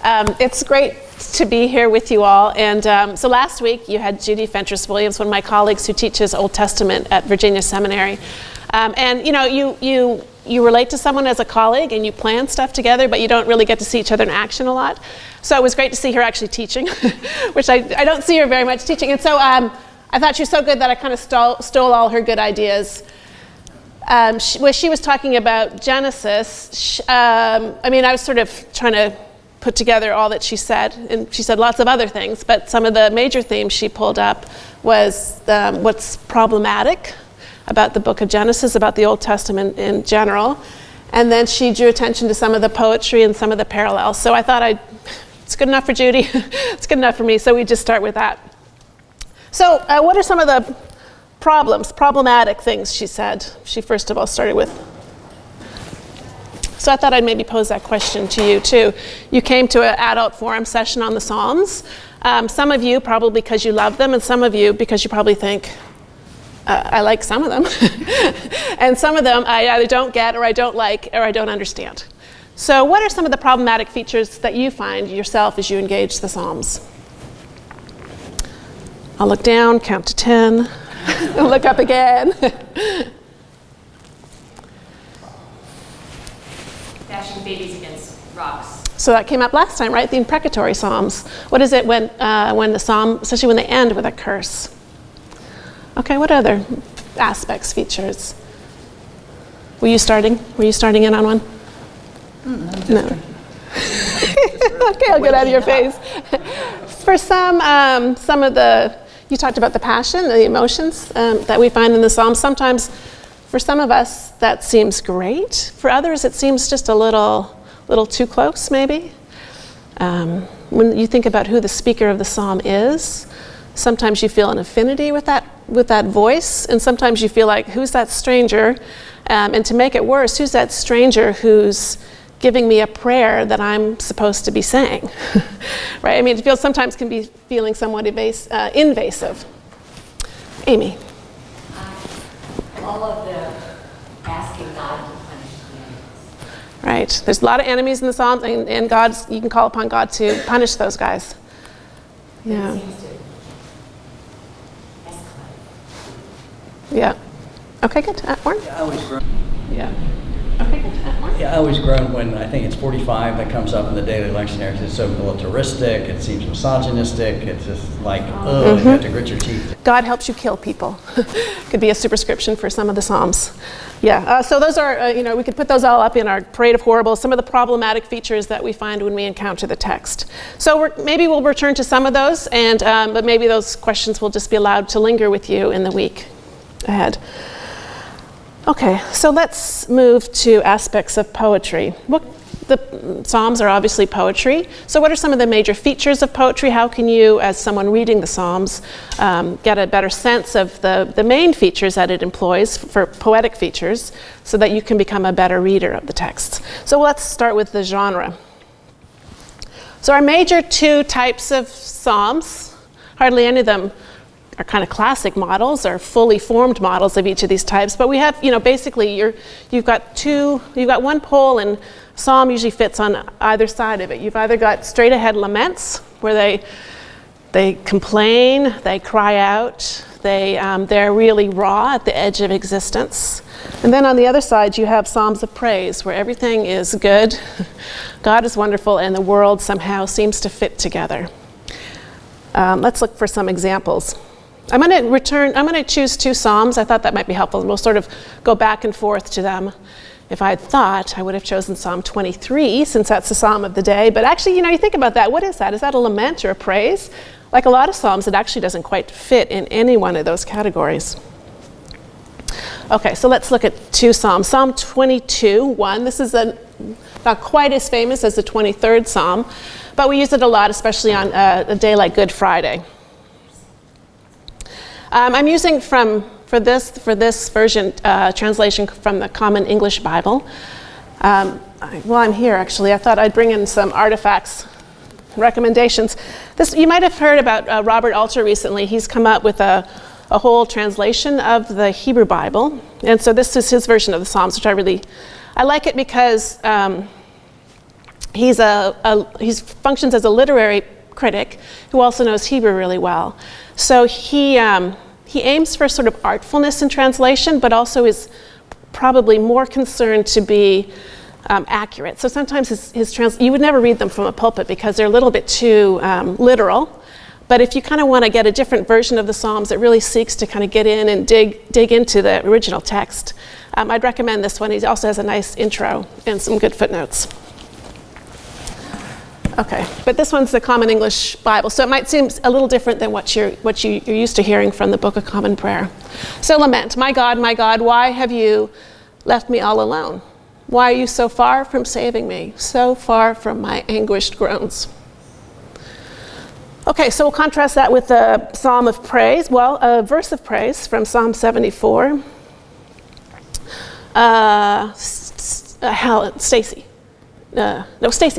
It's great to be here with you all. And so last week you had Judy Fentress-Williams, one of my colleagues who teaches Old Testament at Virginia Seminary. And you know, you relate to someone as a colleague and you plan stuff together, but you don't really get to see each other in action a lot. So it was great to see her actually teaching, which I don't see her very much teaching. And so I thought she was so good that I kind of stole all her good ideas. She was talking about Genesis. I was sort of trying to put together all that she said, and she said lots of other things, but some of the major themes she pulled up was what's problematic about the book of Genesis, about the Old Testament in general, and then she drew attention to some of the poetry and some of the parallels. So I thought it's good enough for Judy, it's good enough for me, so we just start with that. So what are some of the problematic things she said? She first of all started with. So I thought I'd maybe pose that question to you too. You came to an adult forum session on the Psalms. Some of you probably because you love them, and some of you because you probably think, I like some of them. And some of them I either don't get, or I don't like, or I don't understand. So what are some of the problematic features that you find yourself as you engage the Psalms? I'll look down, count to 10, look up again. Bashing babies against rocks. So that came up last time, right? The imprecatory Psalms. What is it when the Psalm, especially when they end with a curse? Okay, what other aspects, features? Were you starting in on one? No. Okay, I'll get out of your face. For some of the, you talked about the passion, the emotions that we find in the Psalms. Sometimes, for some of us, that seems great. For others, it seems just a little too close, maybe. When you think about who the speaker of the Psalm is, sometimes you feel an affinity with that voice, and sometimes you feel like, who's that stranger? And to make it worse, who's that stranger who's giving me a prayer that I'm supposed to be saying? Right? I mean, it sometimes can be feeling somewhat invasive. Amy. All of the asking God to punish enemies. Right. There's a lot of enemies in the Psalms, and you can call upon God to punish those guys. Yeah. It seems to escalate. Yeah. Okay, good. Warren? I always groan. Yeah. Okay, good. Warren? Yeah, I always groan when I think it's 45 that comes up in the daily lectionary. It's so militaristic. It seems misogynistic. It's just like, you have to grit your teeth. God helps you kill people. Could be a superscription for some of the Psalms. Yeah, so those are, we could put those all up in our parade of horribles, some of the problematic features that we find when we encounter the text. So maybe we'll return to some of those, but maybe those questions will just be allowed to linger with you in the week ahead. Okay, so let's move to aspects of poetry. The Psalms are obviously poetry. So what are some of the major features of poetry? How can you, as someone reading the Psalms, get a better sense of the main features that it employs for poetic features so that you can become a better reader of the text? So let's start with the genre. So our major two types of Psalms, hardly any of them are kind of classic models or fully formed models of each of these types, but we have, basically you've got one pole, and Psalm usually fits on either side of it. You've either got straight ahead laments where they complain, they cry out, they're really raw at the edge of existence. And then on the other side you have Psalms of praise where everything is good, God is wonderful, and the world somehow seems to fit together. Let's look for some examples. I'm going to choose two Psalms. I thought that might be helpful, and we'll sort of go back and forth to them. If I had thought, I would have chosen Psalm 23, since that's the Psalm of the day. But actually, you think about that. What is that? Is that a lament or a praise? Like a lot of Psalms, it actually doesn't quite fit in any one of those categories. Okay, so let's look at two Psalms. Psalm 22:1. This is not quite as famous as the 23rd Psalm, but we use it a lot, especially on a day like Good Friday. I'm using for this version translation from the Common English Bible. While I'm here, actually, I thought I'd bring in some artifacts, recommendations. You might have heard about Robert Alter recently. He's come up with a whole translation of the Hebrew Bible, and so this is his version of the Psalms, which I like it because He functions as a literary critic who also knows Hebrew really well. So he aims for sort of artfulness in translation, but also is probably more concerned to be accurate. So sometimes you would never read them from a pulpit because they're a little bit too literal. But if you kind of want to get a different version of the Psalms, it really seeks to kind of get in and dig into the original text. I'd recommend this one. He also has a nice intro and some good footnotes. Okay, but this one's the Common English Bible, so it might seem a little different than what you're used to hearing from the Book of Common Prayer. So lament, my God, why have you left me all alone? Why are you so far from saving me, so far from my anguished groans? Okay, so we'll contrast that with the Psalm of Praise. Well, a verse of praise from Psalm 74. Stacy.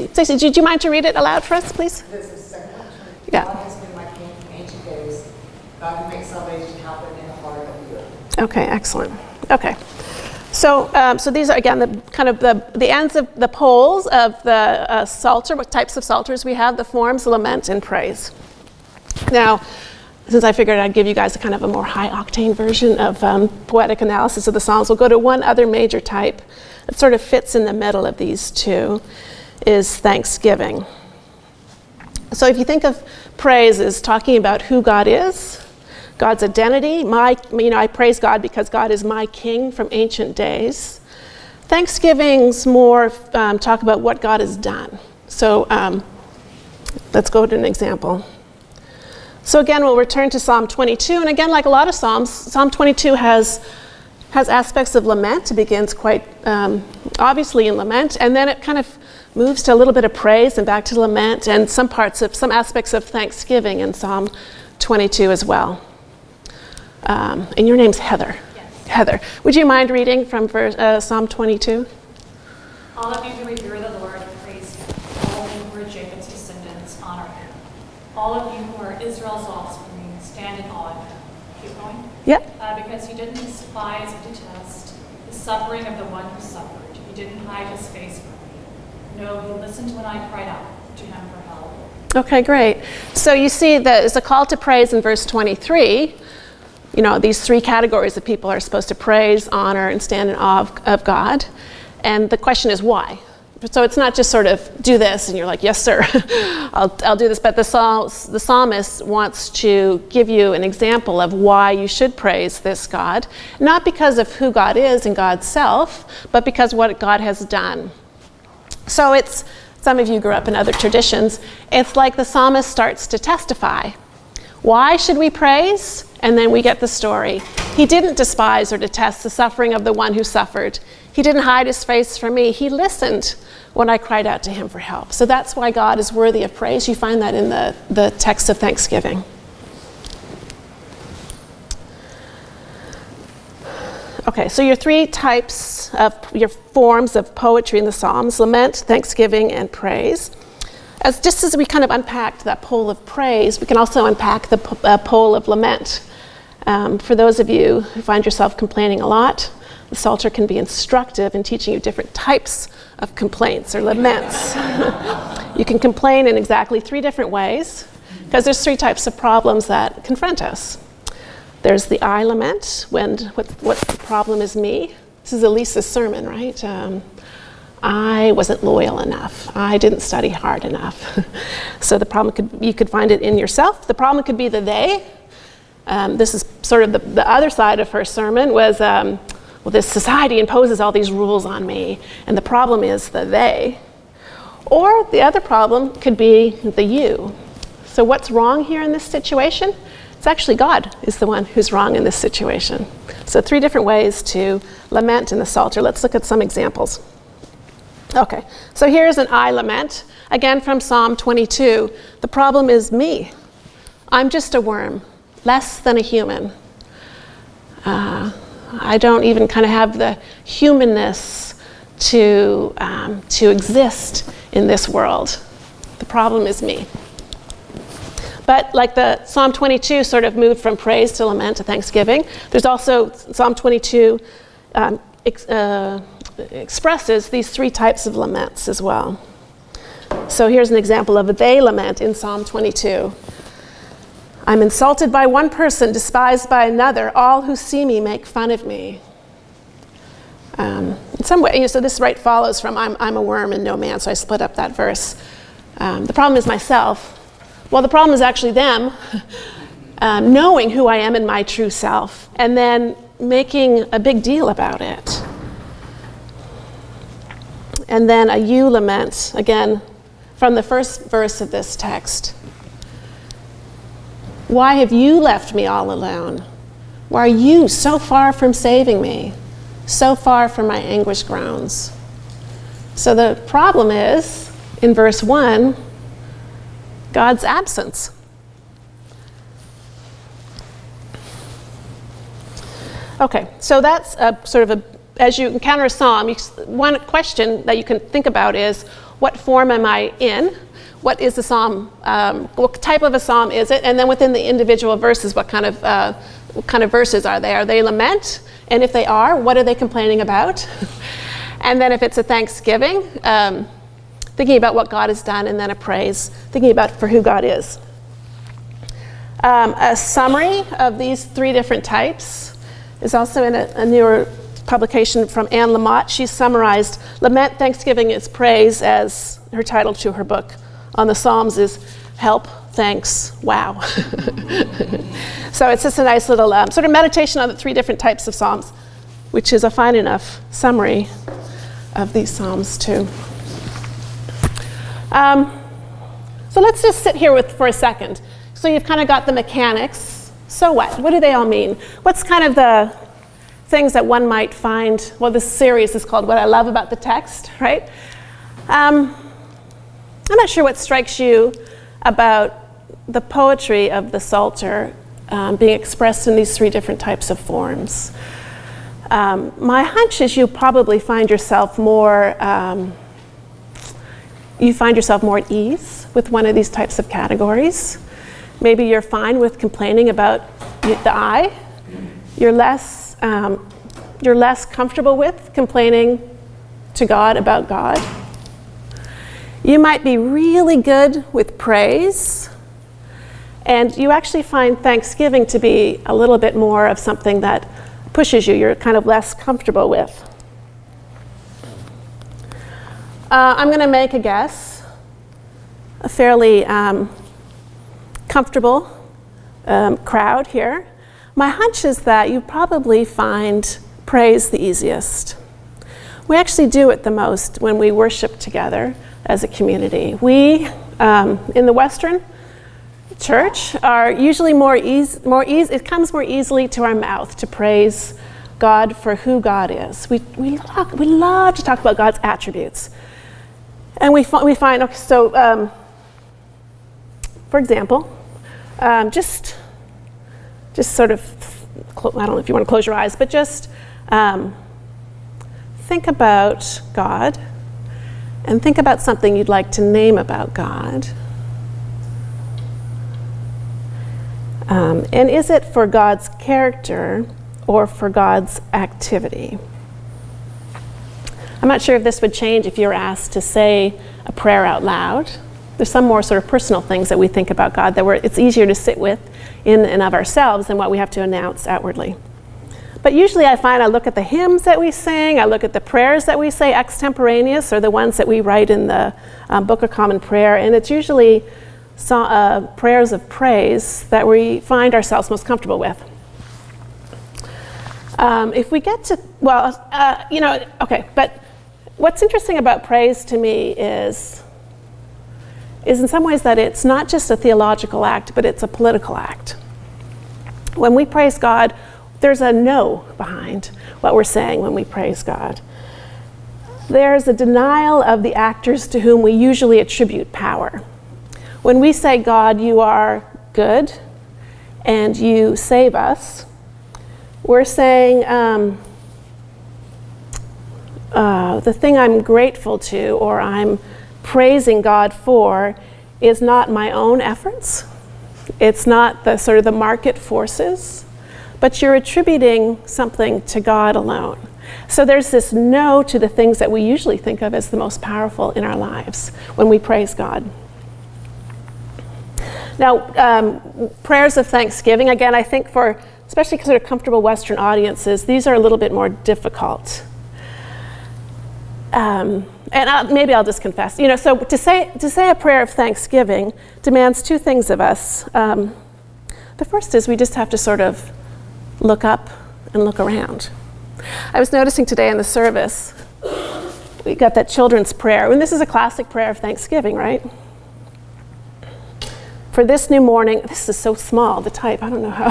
Stacy, do you mind to read it aloud for us, please? This is the second one. Yeah. God has been my king from ancient days. God who makes salvation happen in the heart of the earth. Okay, excellent. Okay. So these are, again, the ends of the poles of the Psalter, what types of Psalters we have, the forms, lament, and praise. Now, since I figured I'd give you guys a kind of a more high-octane version of poetic analysis of the Psalms, we'll go to one other major type that sort of fits in the middle of these two, is thanksgiving. So if you think of praise as talking about who God is, God's identity, I praise God because God is my king from ancient days. Thanksgiving's more talk about what God has done. So let's go to an example. So again, we'll return to Psalm 22, and again, like a lot of Psalms, Psalm 22 has aspects of lament. It begins quite obviously in lament, and then it kind of moves to a little bit of praise and back to lament, and some aspects of thanksgiving in Psalm 22 as well. And your name's Heather. Yes. Heather, would you mind reading from Psalm 22? All of you who revere the Lord, praise him. All of you who are Jacob's descendants, honor him. All of you who are Israel's offspring, stand in awe of him. Keep going. Yep. Because he didn't despise or detest the suffering of the one who suffered. He didn't hide his face from me. No, he listened when I cried out to him for help. Okay, great. So you see there's a call to praise in verse 23. These three categories of people are supposed to praise, honor, and stand in awe of God. And the question is why? So it's not just sort of do this and you're like, yes, sir, I'll do this. But the psalmist wants to give you an example of why you should praise this God, not because of who God is and God's self, but because what God has done. So some of you grew up in other traditions. It's like the psalmist starts to testify. Why should we praise? And then we get the story. He didn't despise or detest the suffering of the one who suffered. He didn't hide his face from me. He listened when I cried out to him for help. So that's why God is worthy of praise. You find that in the text of Thanksgiving. Okay, so your three types of your forms of poetry in the Psalms: lament, thanksgiving, and praise. Just as we kind of unpacked that pole of praise, we can also unpack the pole of lament. For those of you who find yourself complaining a lot, the Psalter can be instructive in teaching you different types of complaints or laments. You can complain in exactly three different ways, because there's three types of problems that confront us. There's the I lament, when what's the problem is me. This is Elisa's sermon, right? I wasn't loyal enough. I didn't study hard enough. So the problem you could find it in yourself. The problem could be the they. This is sort of the other side of her sermon was, this society imposes all these rules on me, and the problem is the they. Or the other problem could be the you. So what's wrong here in this situation? It's actually God is the one who's wrong in this situation. So three different ways to lament in the Psalter. Let's look at some examples. Okay, so here's an I lament, again from Psalm 22. The problem is me. I'm just a worm, less than a human. I don't even kind of have the humanness to exist in this world. The problem is me. But like the Psalm 22 sort of moved from praise to lament to thanksgiving, there's also Psalm 22 expresses these three types of laments as well. So here's an example of a they lament in Psalm 22. I'm insulted by one person, despised by another. All who see me make fun of me. In some way, so this right follows from I'm a worm and no man, so I split up that verse. The problem is myself. Well, the problem is actually them, knowing who I am in my true self, and then making a big deal about it. And then a you lament, again, from the first verse of this text. Why have you left me all alone? Why are you so far from saving me? So far from my anguish groans? So the problem is, in verse 1, God's absence. Okay, so that's a sort of as you encounter a psalm, one question that you can think about is, what form am I in? What is the psalm? What type of a psalm is it? And then within the individual verses, what kind of verses are they? Are they lament? And if they are, what are they complaining about? And then if it's a thanksgiving, thinking about what God has done, and then a praise, thinking about for who God is. A summary of these three different types is also in a newer publication from Anne Lamott. She summarized lament, thanksgiving, is praise, as her title to her book on the Psalms is help, thanks, wow. So it's just a nice little sort of meditation on the three different types of Psalms, which is a fine enough summary of these Psalms too. So let's just sit here for a second. So you've kind of got the mechanics. So what? What do they all mean? What's kind of the things that one might find? Well, this series is called What I Love About the Text, right? I'm not sure what strikes you about the poetry of the Psalter being expressed in these three different types of forms. My hunch is you probably find yourself more at ease with one of these types of categories. Maybe you're fine with complaining about the I. You're less comfortable with complaining to God about God. You might be really good with praise, and you actually find thanksgiving to be a little bit more of something that pushes you. You're kind of less comfortable with. I'm going to make a guess, a fairly comfortable crowd here. My hunch is that you probably find praise the easiest. We actually do it the most when we worship together as a community. We, in the Western Church, are usually it comes more easily to our mouth to praise God for who God is. We love to talk about God's attributes. And we find, okay, so, for example, just sort of, I don't know if you want to close your eyes, but just think about God and think about something you'd like to name about God. And is it for God's character or for God's activity? I'm not sure if this would change if you were asked to say a prayer out loud. There's some more sort of personal things that we think about God that it's easier to sit with in and of ourselves than what we have to announce outwardly. But usually I find I look at the hymns that we sing, I look at the prayers that we say extemporaneous, or the ones that we write in the Book of Common Prayer, and it's usually prayers of praise that we find ourselves most comfortable with. If we get to, but what's interesting about praise to me is in some ways that it's not just a theological act, but it's a political act. When we praise God, there's a no behind what we're saying when we praise God. There's a denial of the actors to whom we usually attribute power. When we say, God, you are good and you save us, we're saying the thing I'm grateful to or I'm praising God for is not my own efforts. It's not the sort of the market forces, but you're attributing something to God alone. So there's this no to the things that we usually think of as the most powerful in our lives when we praise God. Now, prayers of thanksgiving, again, I think for especially sort of comfortable Western audiences, these are a little bit more difficult. Maybe I'll just confess. So to say a prayer of thanksgiving demands two things of us. The first is we just have to sort of look up and look around. I was noticing today in the service, we got that children's prayer, and this is a classic prayer of thanksgiving, right? For this new morning, this is so small, the type, I don't know how.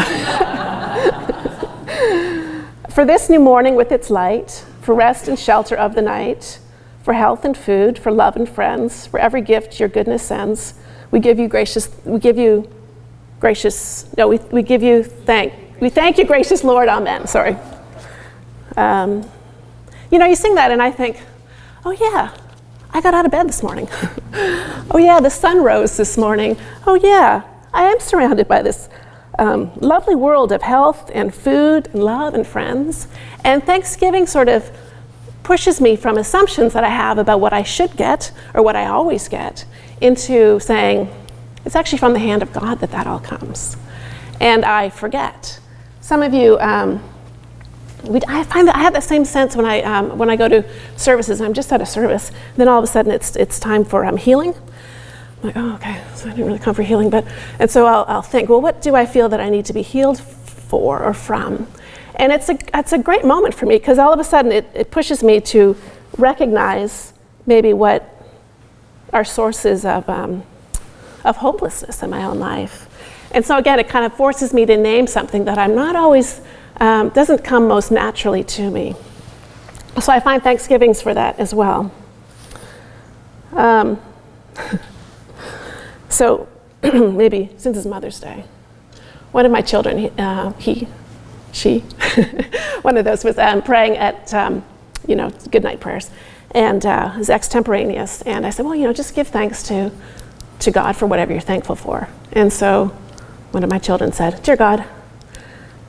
For this new morning with its light, for rest and shelter of the night, for health and food, for love and friends, for every gift your goodness sends, we thank you, gracious Lord, amen, sorry. You sing that and I think, oh yeah, I got out of bed this morning. Oh yeah, the sun rose this morning. Oh yeah, I am surrounded by this lovely world of health and food and love and friends. And Thanksgiving sort of pushes me from assumptions that I have about what I should get or what I always get into saying, it's actually from the hand of God that all comes. And I forget. Some of you, I find that I have the same sense when I go to services. I'm just at a service, then all of a sudden it's time for healing. I'm like, oh, okay, so I didn't really come for healing, and so I'll think, well, what do I feel that I need to be healed for or from? And it's a great moment for me because all of a sudden it pushes me to recognize maybe what are sources of hopelessness in my own life. And so again, it kind of forces me to name something that I'm not always, doesn't come most naturally to me. So I find Thanksgivings for that as well. So maybe since it's Mother's Day, one of my children, she, one of those was praying at, good night prayers, and it was extemporaneous. And I said, well, just give thanks to God for whatever you're thankful for. And so one of my children said, dear God,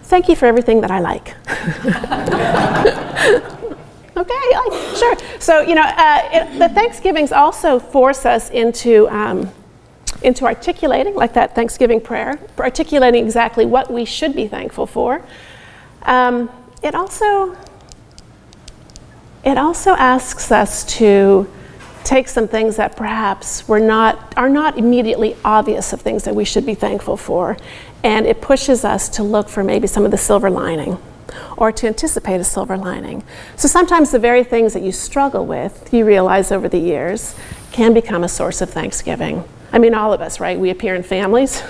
thank you for everything that I like. Okay, sure. So, the Thanksgivings also force us into articulating, like that Thanksgiving prayer, articulating exactly what we should be thankful for. It also asks us to take some things that perhaps are not immediately obvious of things that we should be thankful for, and it pushes us to look for maybe some of the silver lining, or to anticipate a silver lining. So sometimes the very things that you struggle with, you realize over the years, can become a source of thanksgiving. I mean, all of us, right? We appear in families.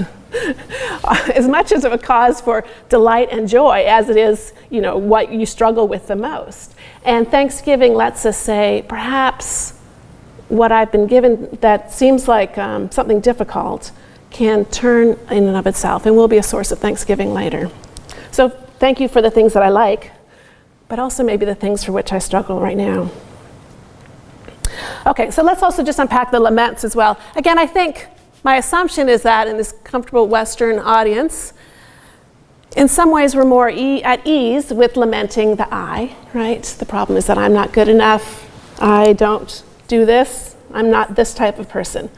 As much as of a cause for delight and joy as it is, what you struggle with the most. And Thanksgiving lets us say, perhaps what I've been given that seems like something difficult can turn in and of itself and will be a source of thanksgiving later. So thank you for the things that I like, but also maybe the things for which I struggle right now. Okay, so let's also just unpack the laments as well. Again, I think my assumption is that in this comfortable Western audience, in some ways we're more at ease with lamenting the I, right? The problem is that I'm not good enough, I don't do this, I'm not this type of person.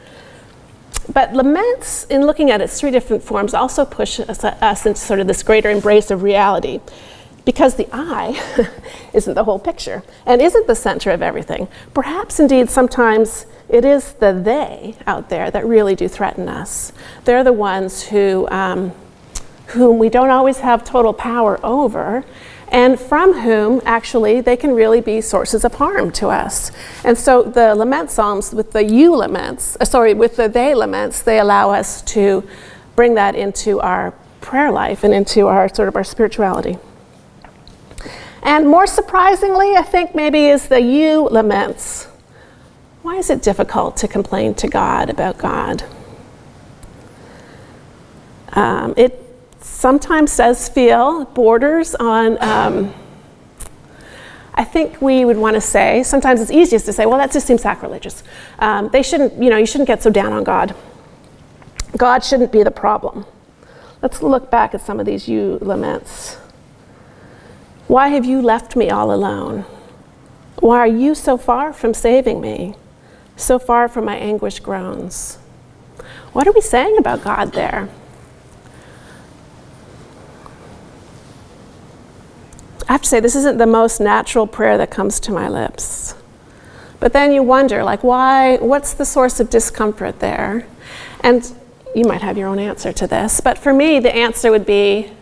But laments, in looking at its three different forms, also push us into sort of this greater embrace of reality. Because the I isn't the whole picture and isn't the center of everything. Perhaps indeed sometimes it is the they out there that really do threaten us. They're the ones whom we don't always have total power over, and from whom actually they can really be sources of harm to us. And so the lament psalms with the with the they laments, they allow us to bring that into our prayer life and into our sort of our spirituality. And more surprisingly, I think maybe is the you laments. Why is it difficult to complain to God about God? It sometimes does feel borders on, I think we would want to say, sometimes it's easiest to say, well, that just seems sacrilegious. You shouldn't get so down on God. God shouldn't be the problem. Let's look back at some of these you laments. Why have you left me all alone? Why are you so far from saving me, so far from my anguished groans? What are we saying about God there? I have to say, this isn't the most natural prayer that comes to my lips. But then you wonder, like, why? What's the source of discomfort there? And you might have your own answer to this, but for me, the answer would be,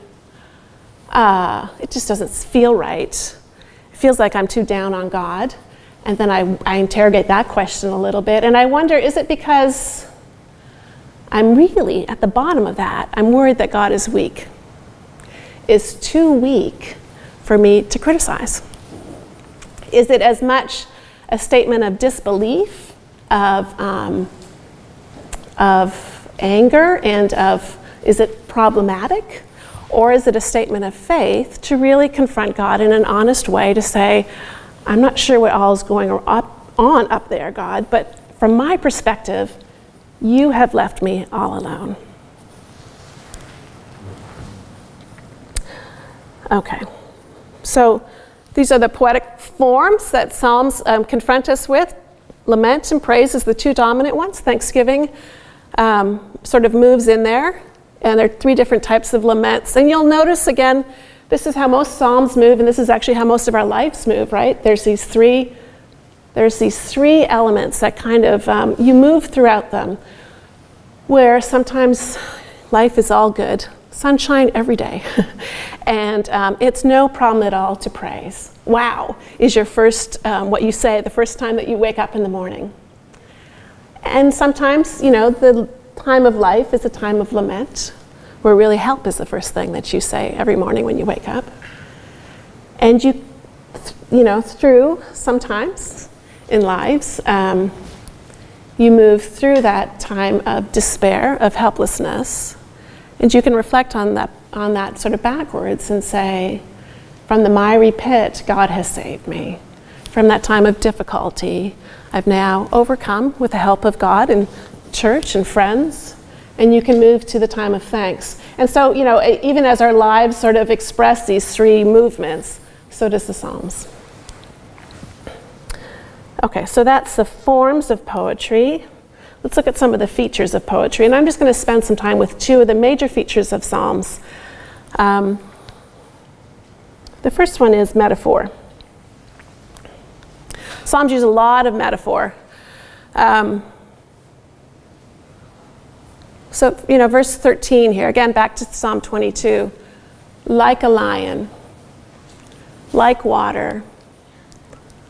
it just doesn't feel right. It feels like I'm too down on God. And then I interrogate that question a little bit, and I wonder, is it because I'm really at the bottom of that? I'm worried that God is weak, is too weak for me to criticize. Is it as much a statement of disbelief, of anger, and is it problematic? Or is it a statement of faith to really confront God in an honest way, to say, I'm not sure what all is going on up there, God, but from my perspective, you have left me all alone. Okay, so these are the poetic forms that Psalms confront us with. Lament and praise is the two dominant ones. Thanksgiving sort of moves in there. And there are three different types of laments. And you'll notice, again, this is how most Psalms move, and this is actually how most of our lives move, right? There's these three elements that kind of, you move throughout them, where sometimes life is all good, sunshine every day. And it's no problem at all to praise. Wow is your first, what you say the first time that you wake up in the morning. And sometimes, the time of life is a time of lament, where really help is the first thing that you say every morning when you wake up. And through sometimes in lives, you move through that time of despair, of helplessness, and you can reflect on that sort of backwards and say, from the miry pit, God has saved me. From that time of difficulty, I've now overcome with the help of God and church and friends, and you can move to the time of thanks. And so, even as our lives sort of express these three movements, so does the Psalms. Okay, so that's the forms of poetry. Let's look at some of the features of poetry, and I'm just going to spend some time with two of the major features of Psalms. The first one is metaphor. Psalms use a lot of metaphor. So, verse 13 here, again, back to Psalm 22. Like a lion, like water,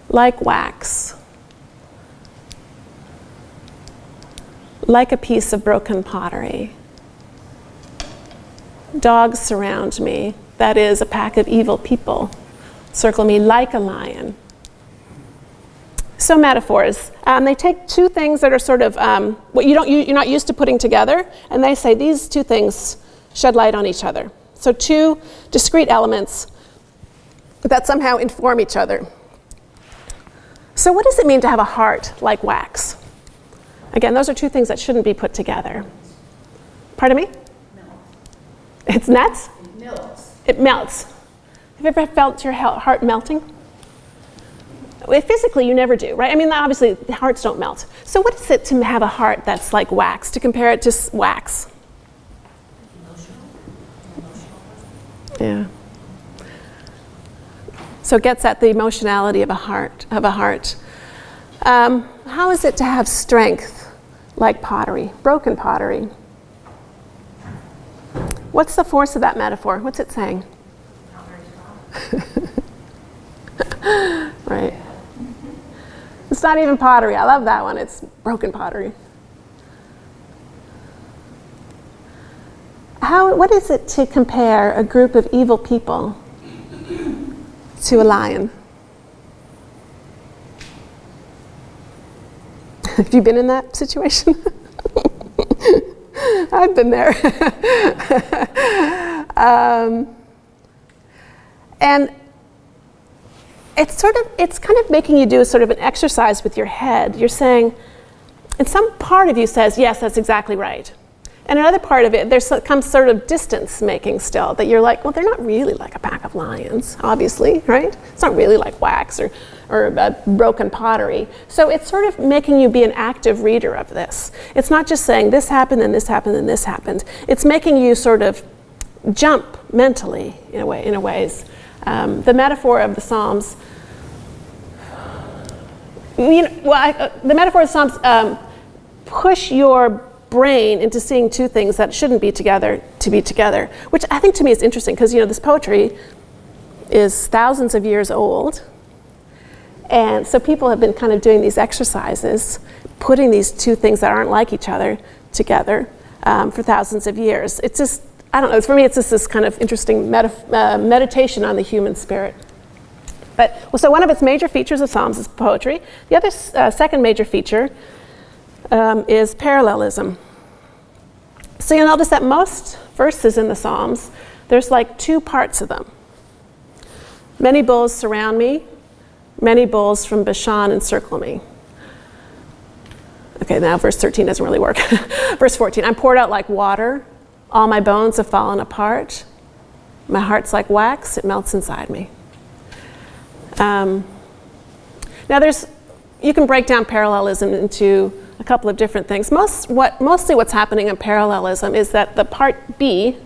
like wax, like a piece of broken pottery. Dogs surround me, that is, a pack of evil people circle me like a lion. So metaphors, they take two things that are sort of what you're not used to putting together, and they say these two things shed light on each other. So two discrete elements that somehow inform each other. So what does it mean to have a heart like wax? Again, those are two things that shouldn't be put together. Pardon me? It's nuts? It melts. It melts. Have you ever felt your heart melting? Well, physically, you never do, right? I mean, obviously, hearts don't melt. So what is it to have a heart that's like wax, to compare it to wax? Yeah. So it gets at the emotionality of a heart. How is it to have strength like pottery, broken pottery? What's the force of that metaphor? What's it saying? Not very strong. Right. It's not even pottery. I love that one. It's broken pottery. What is it to compare a group of evil people to a lion? Have you been in that situation? I've been there. And it's kind of making you do sort of an exercise with your head. You're saying, and some part of you says, yes, that's exactly right. And another part of it, there's comes sort of distance making still, that you're like, well, they're not really like a pack of lions, obviously, right? It's not really like wax or broken pottery. So it's sort of making you be an active reader of this. It's not just saying this happened and this happened and this happened. It's making you sort of jump mentally in ways. The metaphor of the Psalms, the metaphor of the Psalms push your brain into seeing two things that shouldn't be together to be together, which I think to me is interesting because this poetry is thousands of years old, and so people have been kind of doing these exercises, putting these two things that aren't like each other together for thousands of years. It's just, I don't know, for me it's just this kind of interesting meditation on the human spirit. So one of its major features of Psalms is poetry. The other second major feature is parallelism. So you'll notice that most verses in the Psalms, there's like two parts of them. Many bulls surround me, many bulls from Bashan encircle me. Okay, now verse 13 doesn't really work. Verse 14, I'm poured out like water, all my bones have fallen apart, my heart's like wax, it melts inside me. Now you can break down parallelism into a couple of different things. Mostly what's happening in parallelism is that the part B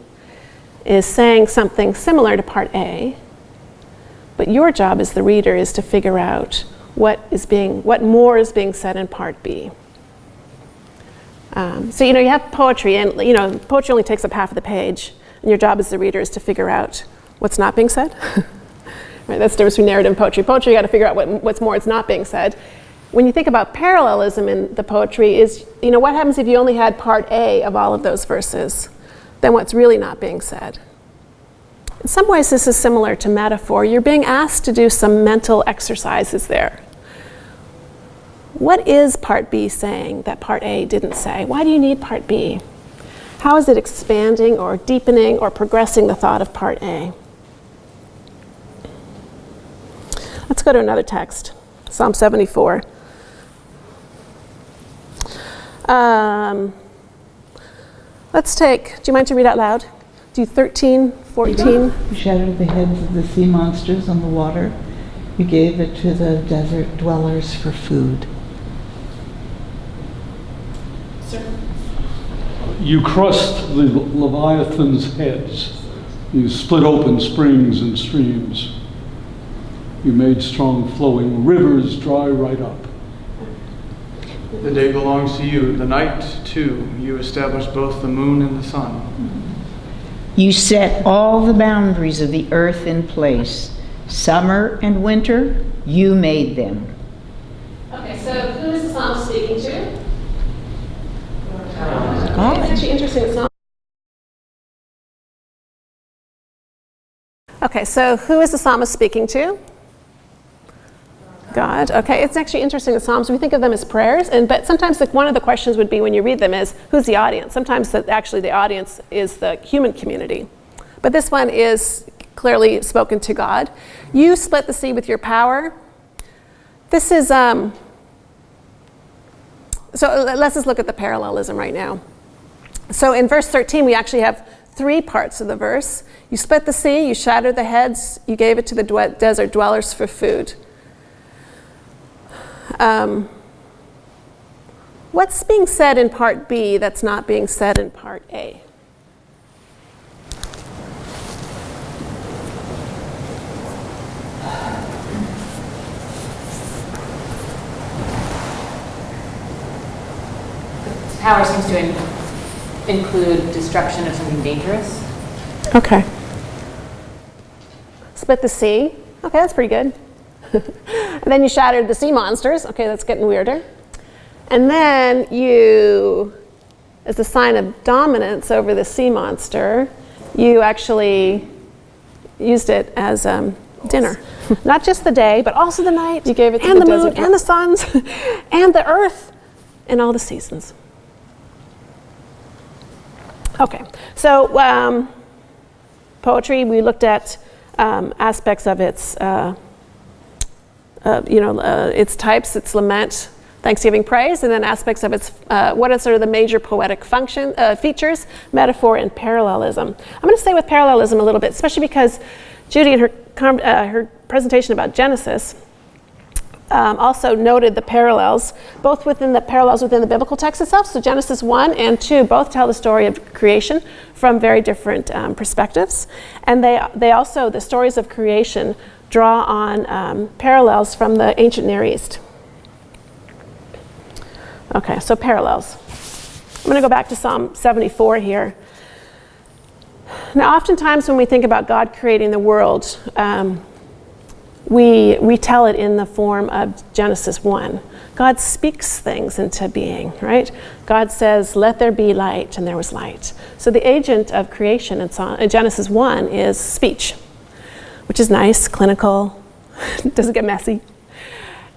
is saying something similar to part A, but your job as the reader is to figure out what more is being said in part B. So you have poetry, and poetry only takes up half of the page, and your job as the reader is to figure out what's not being said. Right, that's the difference between narrative and poetry. Poetry, you got to figure out what's more is not being said. When you think about parallelism in the poetry is, what happens if you only had part A of all of those verses? Then what's really not being said? In some ways, this is similar to metaphor. You're being asked to do some mental exercises there. What is part B saying that part A didn't say? Why do you need part B? How is it expanding or deepening or progressing the thought of part A? Let's go to another text, Psalm 74. Do you mind to read out loud? Do 13, 14. You shattered the heads of the sea monsters on the water. You gave it to the desert dwellers for food. You crushed the Leviathan's heads. You split open springs and streams. You made strong flowing rivers dry right up. The day belongs to you, the night too. You established both the moon and the sun. You set all the boundaries of the earth in place. Summer and winter, you made them. Okay, so who is the psalm speaking to? God. It's actually interesting. It's not. Okay, so who is the psalmist speaking to? God. Okay, it's actually interesting. The Psalms, we think of them as prayers, but sometimes one of the questions would be when you read them is, who's the audience? Sometimes actually the audience is the human community. But this one is clearly spoken to God. You split the sea with your power. This is, so let's just look at the parallelism right now. So in verse 13, we actually have three parts of the verse. You split the sea, you shattered the heads, you gave it to the desert dwellers for food. What's being said in part B that's not being said in part A? Power seems to include destruction of something dangerous. Okay. Split the sea. Okay, that's pretty good. And then you shattered the sea monsters. Okay, that's getting weirder. And then you, as a sign of dominance over the sea monster, you actually used it as dinner. Not just the day, but also the night. You gave it to the moon and the suns and the earth and all the seasons. Okay, so poetry, we looked at its aspects of its types, its lament, thanksgiving, praise, and then aspects of its, what are sort of the major poetic features, metaphor, and parallelism. I'm going to stay with parallelism a little bit, especially because Judy in her presentation about Genesis also noted the parallels, both within the biblical text itself. So Genesis 1 and 2 both tell the story of creation from very different perspectives. And they also, the stories of creation, draw on parallels from the ancient Near East. Okay, so parallels. I'm going to go back to Psalm 74 here. Now, oftentimes when we think about God creating the world, we tell it in the form of Genesis 1. God speaks things into being, right? God says, let there be light, and there was light. So the agent of creation in Genesis 1 is speech, which is nice, clinical, doesn't get messy.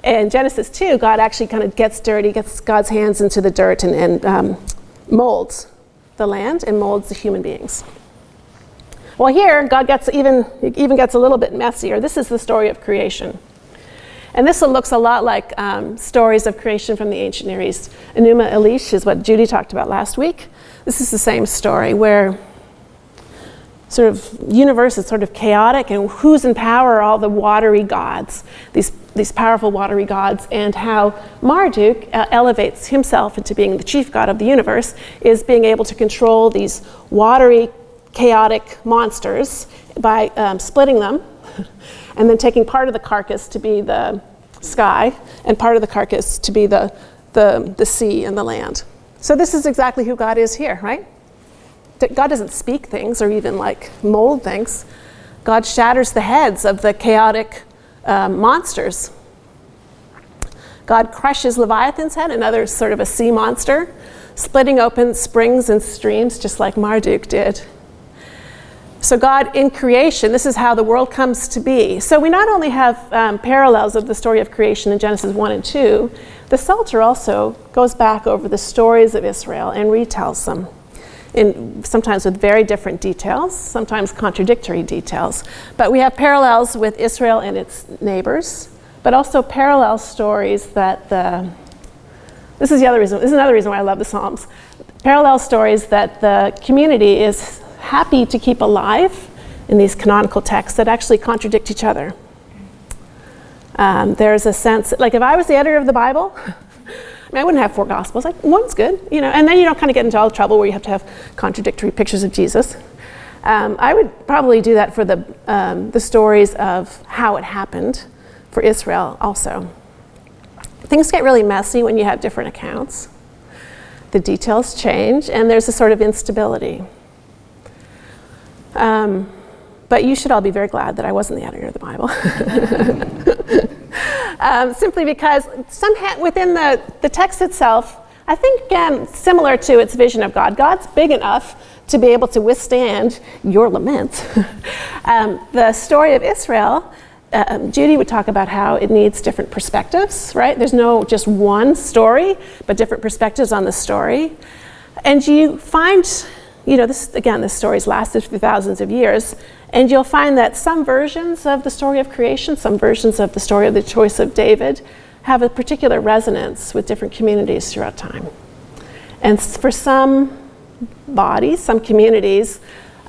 In Genesis 2, God actually kind of gets dirty, gets God's hands into the dirt and molds the land and molds the human beings. Well, here, God gets even gets a little bit messier. This is the story of creation. And this looks a lot like stories of creation from the ancient Near East. Enuma Elish is what Judy talked about last week. This is the same story where sort of universe is sort of chaotic, and who's in power are all the watery gods, these powerful watery gods, and how Marduk elevates himself into being the chief god of the universe, is being able to control these watery, chaotic monsters by splitting them and then taking part of the carcass to be the sky and part of the carcass to be the sea and the land. So this is exactly who God is here, right? God doesn't speak things or even like mold things. God shatters the heads of the chaotic monsters. God crushes Leviathan's head, another sort of a sea monster, splitting open springs and streams just like Marduk did. So God in creation, this is how the world comes to be. So we not only have parallels of the story of creation in Genesis 1 and 2, the Psalter also goes back over the stories of Israel and retells them, sometimes with very different details, sometimes contradictory details. But we have parallels with Israel and its neighbors, but also parallel stories that this is another reason why I love the Psalms. Parallel stories that the community is happy to keep alive in these canonical texts that actually contradict each other. There's a sense, like if I was the editor of the Bible, I wouldn't have 4 Gospels. Like, one's good, and then you don't kind of get into all the trouble where you have to have contradictory pictures of Jesus. I would probably do that for the stories of how it happened for Israel also. Things get really messy when you have different accounts. The details change, and there's a sort of instability. But you should all be very glad that I wasn't the editor of the Bible. Simply because within the text itself, I think, again, similar to its vision of God, God's big enough to be able to withstand your lament. The story of Israel, Judy would talk about how it needs different perspectives, right? There's no just one story, but different perspectives on the story. And you find, this story's lasted for thousands of years, and you'll find that some versions of the story of creation, some versions of the story of the choice of David, have a particular resonance with different communities throughout time. And for some bodies, some communities,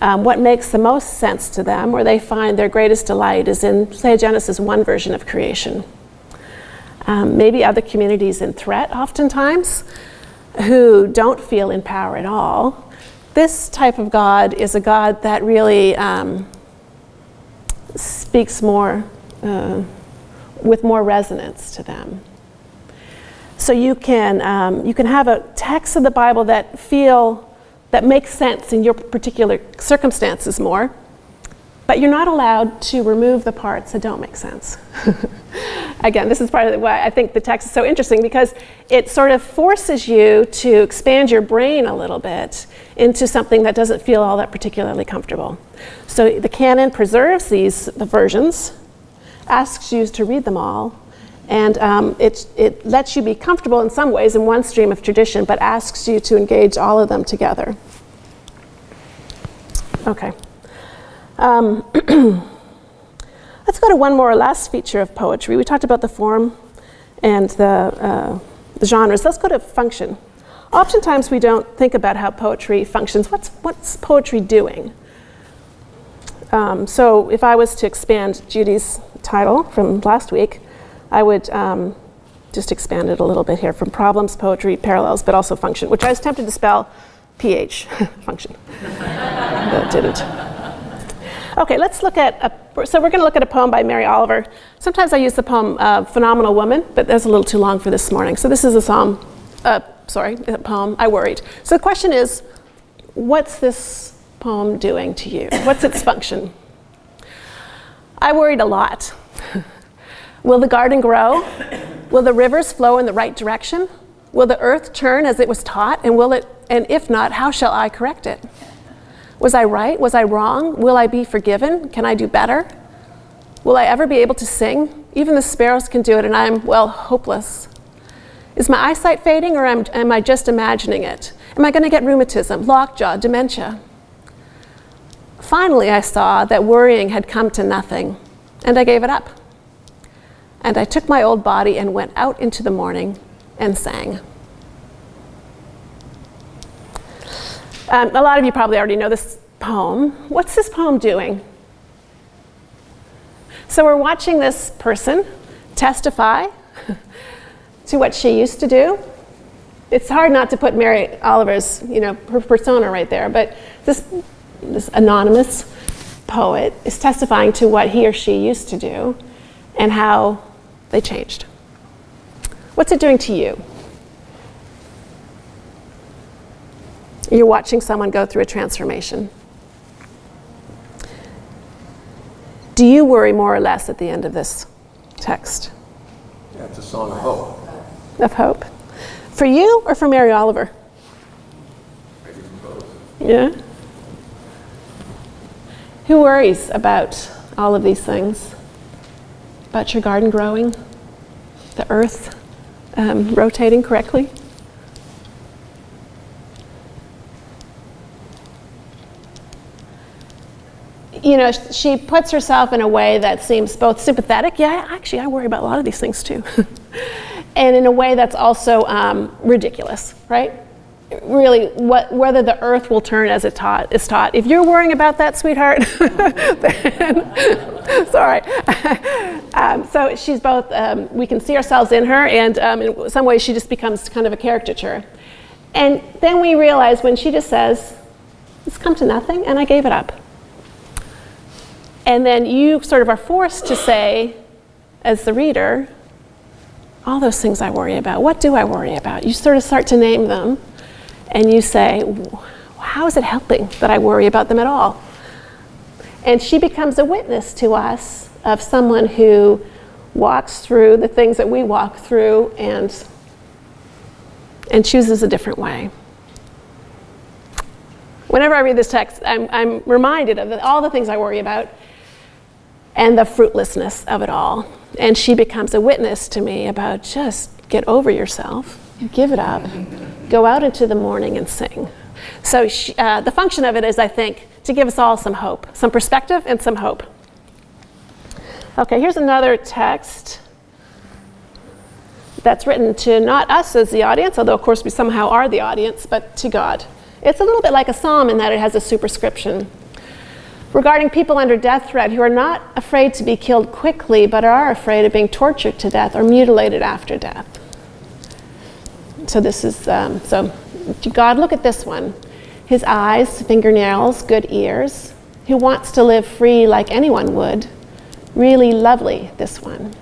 what makes the most sense to them, where they find their greatest delight, is in, say, a Genesis 1 version of creation. Maybe other communities in threat, oftentimes, who don't feel in power at all. This type of God is a God that really speaks more, with more resonance to them. So you can have a text of the Bible that makes sense in your particular circumstances more, but you're not allowed to remove the parts that don't make sense. Again, this is part of why I think the text is so interesting, because it sort of forces you to expand your brain a little bit into something that doesn't feel all that particularly comfortable. So the canon preserves the versions, asks you to read them all, and it lets you be comfortable in some ways in one stream of tradition, but asks you to engage all of them together. Okay. Let's go to one more last feature of poetry. We talked about the form and the the genres. Let's go to function. Oftentimes we don't think about how poetry functions. What's poetry doing? So if I was to expand Judy's title from last week, I would just expand it a little bit here from problems, poetry, parallels, but also function, which I was tempted to spell PH, function, but didn't. Okay, let's look at, so we're going to look at a poem by Mary Oliver. Sometimes I use the poem Phenomenal Woman, but that's a little too long for this morning. So this is a poem, I Worried. So the question is, what's this poem doing to you? What's its function? I worried a lot. Will the garden grow? Will the rivers flow in the right direction? Will the earth turn as it was taught? And if not, how shall I correct it? Was I right? Was I wrong? Will I be forgiven? Can I do better? Will I ever be able to sing? Even the sparrows can do it, and I'm, hopeless. Is my eyesight fading, or am I just imagining it? Am I going to get rheumatism, lockjaw, dementia? Finally, I saw that worrying had come to nothing, and I gave it up. And I took my old body and went out into the morning and sang. A lot of you probably already know this poem. What's this poem doing? So we're watching this person testify to what she used to do. It's hard not to put Mary Oliver's, her persona right there, but this anonymous poet is testifying to what he or she used to do and how they changed. What's it doing to you? You're watching someone go through a transformation. Do you worry more or less at the end of this text? Yeah, it's a song of hope. Of hope. For you or for Mary Oliver? Maybe both. Yeah? Who worries about all of these things? About your garden growing? The earth rotating correctly? She puts herself in a way that seems both sympathetic. Yeah, actually, I worry about a lot of these things too. And in a way that's also ridiculous, right? Really, whether the earth will turn as it's taught. If you're worrying about that, sweetheart, then sorry. So she's both, we can see ourselves in her, and in some ways she just becomes kind of a caricature. And then we realize when she just says, it's come to nothing, and I gave it up. And then you sort of are forced to say, as the reader, all those things I worry about. What do I worry about? You sort of start to name them, and you say, how is it helping that I worry about them at all? And she becomes a witness to us of someone who walks through the things that we walk through and chooses a different way. Whenever I read this text, I'm reminded of all the things I worry about and the fruitlessness of it all. And she becomes a witness to me about just get over yourself, give it up, go out into the morning and sing. So the function of it is, I think, to give us all some hope, some perspective and some hope. Okay, here's another text that's written to not us as the audience, although of course we somehow are the audience, but to God. It's a little bit like a psalm in that it has a superscription. Regarding people under death threat who are not afraid to be killed quickly, but are afraid of being tortured to death or mutilated after death. So this is, so God, look at this one. His eyes, fingernails, good ears. Who wants to live free like anyone would. Really lovely, this one.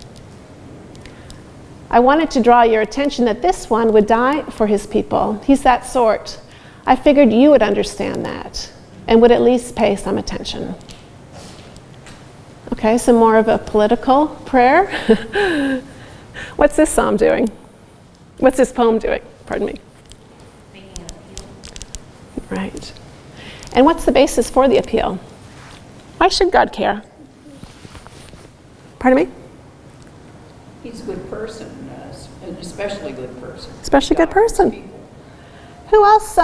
I wanted to draw your attention that this one would die for his people. He's that sort. I figured you would understand that and would at least pay some attention. Okay, some more of a political prayer. What's this psalm doing? What's this poem doing? Pardon me. Making an appeal. Right. And what's the basis for the appeal? Why should God care? Pardon me? He's a good person, an especially good person. Especially good person. Who else?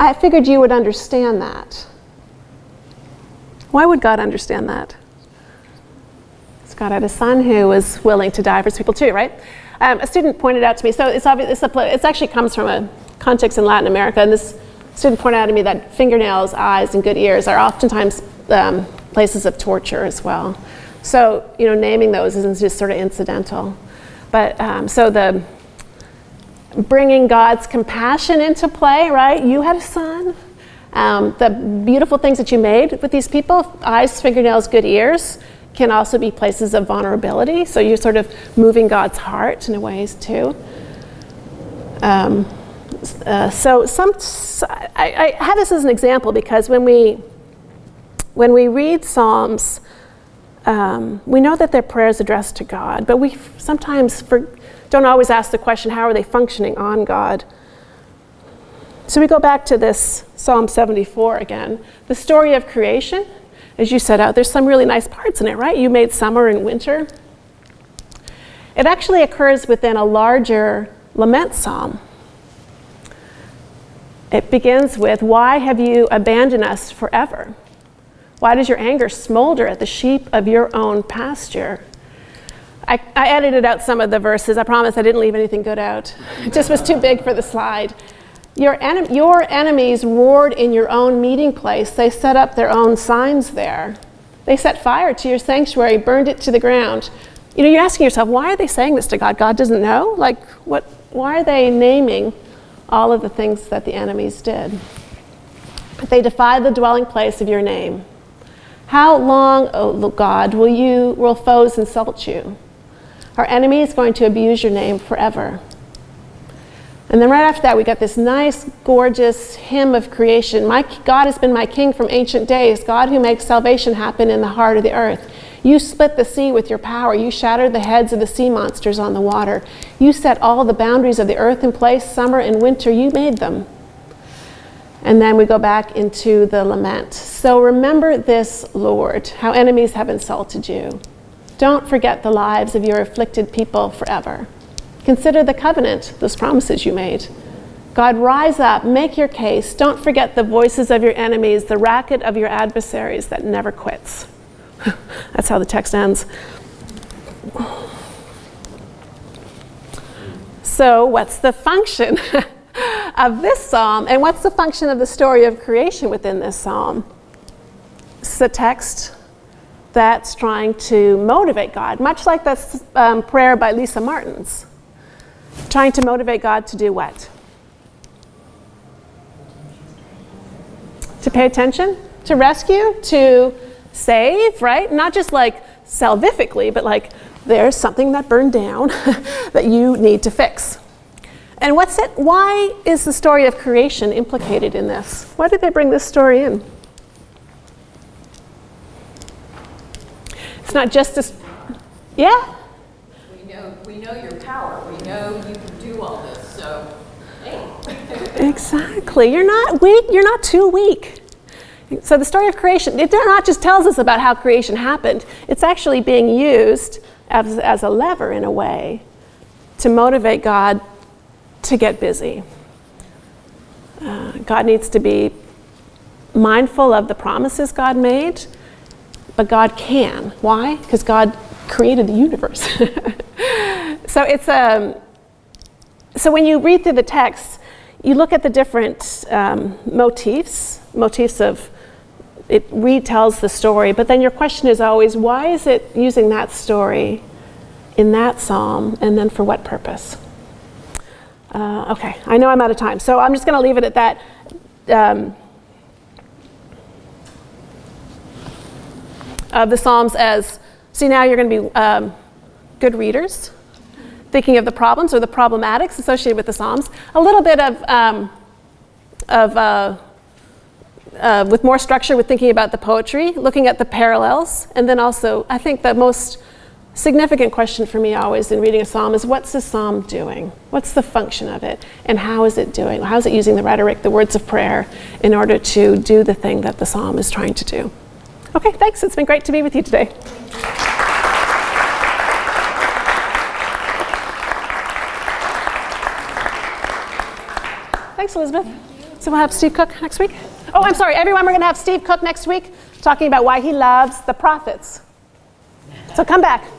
I figured you would understand that. Why would God understand that? God had a son who was willing to die for his people too, right? A student pointed out to me, so it actually comes from a context in Latin America, and this student pointed out to me that fingernails, eyes, and good ears are oftentimes places of torture as well. So, naming those isn't just sort of incidental. But so the bringing God's compassion into play, right? You had a son. The beautiful things that you made with these people, eyes, fingernails, good ears, can also be places of vulnerability. So you're sort of moving God's heart in ways too. I have this as an example because when we read Psalms, we know that they're prayers addressed to God, but we sometimes don't always ask the question, how are they functioning on God? So we go back to this Psalm 74 again. The story of creation, as you set out, there's some really nice parts in it, right? You made summer and winter. It actually occurs within a larger lament psalm. It begins with, why have you abandoned us forever? Why does your anger smolder at the sheep of your own pasture? I edited out some of the verses. I promise I didn't leave anything good out. It just was too big for the slide. Your enemies roared in your own meeting place. They set up their own signs there. They set fire to your sanctuary, burned it to the ground. You're asking yourself, why are they saying this to God? God doesn't know? Why are they naming all of the things that the enemies did? They defied the dwelling place of your name. How long, O God, will foes insult you? Our enemy is going to abuse your name forever. And then right after that, we got this nice, gorgeous hymn of creation. My God has been my king from ancient days, God who makes salvation happen in the heart of the earth. You split the sea with your power. You shattered the heads of the sea monsters on the water. You set all the boundaries of the earth in place. Summer and winter, you made them. And then we go back into the lament. So remember this, Lord, how enemies have insulted you. Don't forget the lives of your afflicted people forever. Consider the covenant, those promises you made. God, rise up, make your case. Don't forget the voices of your enemies, the racket of your adversaries that never quits. That's how the text ends. So what's the function of this psalm, and what's the function of the story of creation within this psalm? It's a text that's trying to motivate God, much like this prayer by Lisa Martins. Trying to motivate God to do what? To pay attention, to rescue, to save, right? Not just salvifically, but there's something that burned down that you need to fix. And why is the story of creation implicated in this? Why did they bring this story in? It's not just this, yeah? We know your power. We know you can do all this, so hey. Exactly. You're not weak. You're not too weak. So the story of creation, it not just tells us about how creation happened. It's actually being used as a lever in a way to motivate God to get busy. God needs to be mindful of the promises God made, but God can. Why? Because God created the universe. So so when you read through the text, you look at the different motifs of it retells the story, but then your question is always, why is it using that story in that psalm, and then for what purpose? Okay, I know I'm out of time, so I'm just going to leave it at that. Of the Psalms as, see, now you're going to be good readers, thinking of the problems or the problematics associated with the Psalms. A little bit with more structure with thinking about the poetry, looking at the parallels, and then also, I think the most significant question for me always in reading a psalm is, what's the psalm doing? What's the function of it? And how is it doing? How is it using the rhetoric, the words of prayer, in order to do the thing that the psalm is trying to do? Okay, thanks. It's been great to be with you today. Thanks, Elizabeth. So we'll have Steve Cook next week. Oh, I'm sorry, everyone, we're going to have Steve Cook next week talking about why he loves the prophets. So come back.